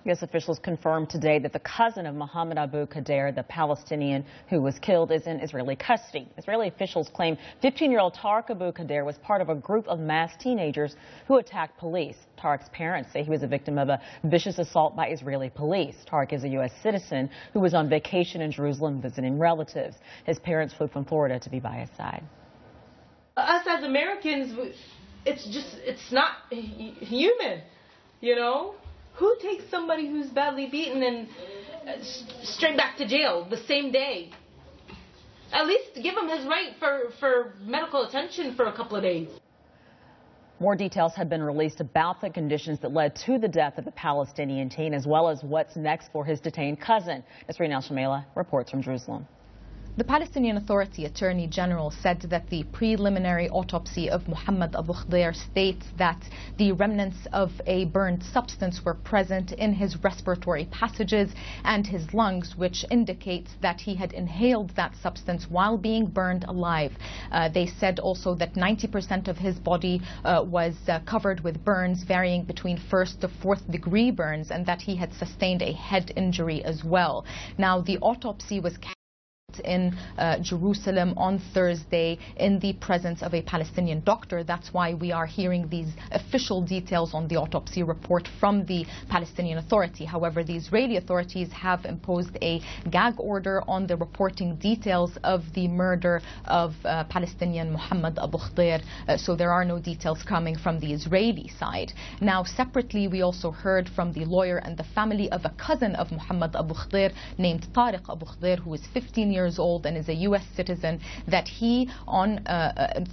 U.S. officials confirmed today that the cousin of Mohammed Abu Khdeir, the Palestinian who was killed, is in Israeli custody. Israeli officials claim 15-year-old Tariq Abu Khdeir was part of a group of masked teenagers who attacked police. Tariq's parents say he was a victim of a vicious assault by Israeli police. Tariq is a U.S. citizen who was on vacation in Jerusalem visiting relatives. His parents flew from Florida to be by his side. Us as Americans, it's not human, you know? Who takes somebody who's badly beaten and straight back to jail the same day? At least give him his right for medical attention for a couple of days. More details have been released about the conditions that led to the death of the Palestinian teen, as well as what's next for his detained cousin. Nasreen Al-Shamela reports from Jerusalem. The Palestinian Authority Attorney General said that the preliminary autopsy of Mohammed Abu Khdeir states that the remnants of a burned substance were present in his respiratory passages and his lungs, which indicates that he had inhaled that substance while being burned alive. They said also that 90% of his body was covered with burns varying between 1st to 4th degree burns, and that he had sustained a head injury as well. Now, the autopsy was in Jerusalem on Thursday in the presence of a Palestinian doctor. That's why we are hearing these official details on the autopsy report from the Palestinian Authority. However, the Israeli authorities have imposed a gag order on the reporting details of the murder of Palestinian Mohammed Abu Khdeir, so there are no details coming from the Israeli side. Now, separately, we also heard from the lawyer and the family of a cousin of Mohammed Abu Khdeir named Tariq Abu Khdeir, who is 15 years old and is a U.S. citizen, that he on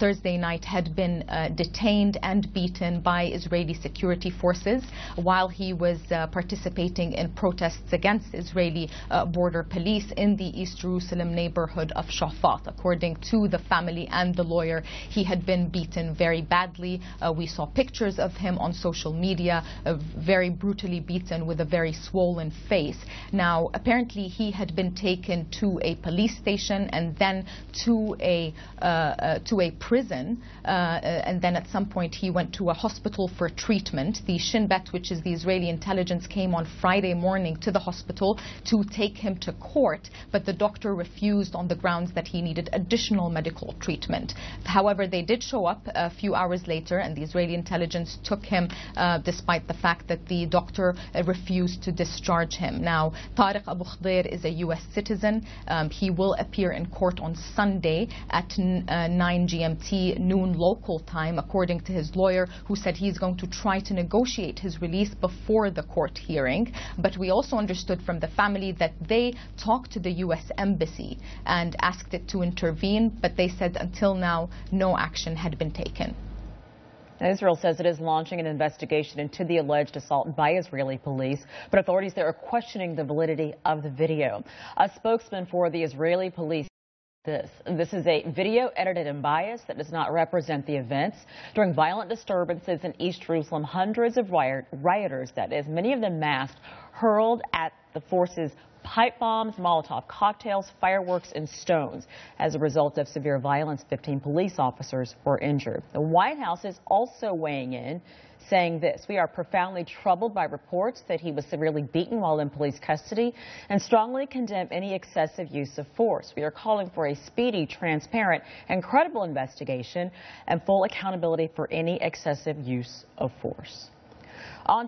Thursday night had been detained and beaten by Israeli security forces while he was participating in protests against Israeli border police in the East Jerusalem neighborhood of Shafat. According to the family and the lawyer, he had been beaten very badly. We saw pictures of him on social media, very brutally beaten with a very swollen face. Now, apparently he had been taken to a police station and then to a prison, and then at some point he went to a hospital for treatment. The Shin Bet, which is the Israeli intelligence, came on Friday morning to the hospital to take him to court, but the doctor refused on the grounds that he needed additional medical treatment. However, they did show up a few hours later, and the Israeli intelligence took him despite the fact that the doctor refused to discharge him. Now, Tariq Abu Khdeir is a U.S. citizen. He will appear in court on Sunday at 9 GMT, noon local time, according to his lawyer, who said he's going to try to negotiate his release before the court hearing. But we also understood from the family that they talked to the U.S. Embassy and asked it to intervene, but they said until now no action had been taken. Israel says it is launching an investigation into the alleged assault by Israeli police, but authorities there are questioning the validity of the video. A spokesman for the Israeli police said this is a video edited and biased that does not represent the events. During violent disturbances in East Jerusalem, hundreds of rioters, that is, many of them masked, hurled at the forces pipe bombs, Molotov cocktails, fireworks, and stones. As a result of severe violence, 15 police officers were injured. The White House is also weighing in, saying this: "We are profoundly troubled by reports that he was severely beaten while in police custody and strongly condemn any excessive use of force. We are calling for a speedy, transparent, and credible investigation and full accountability for any excessive use of force."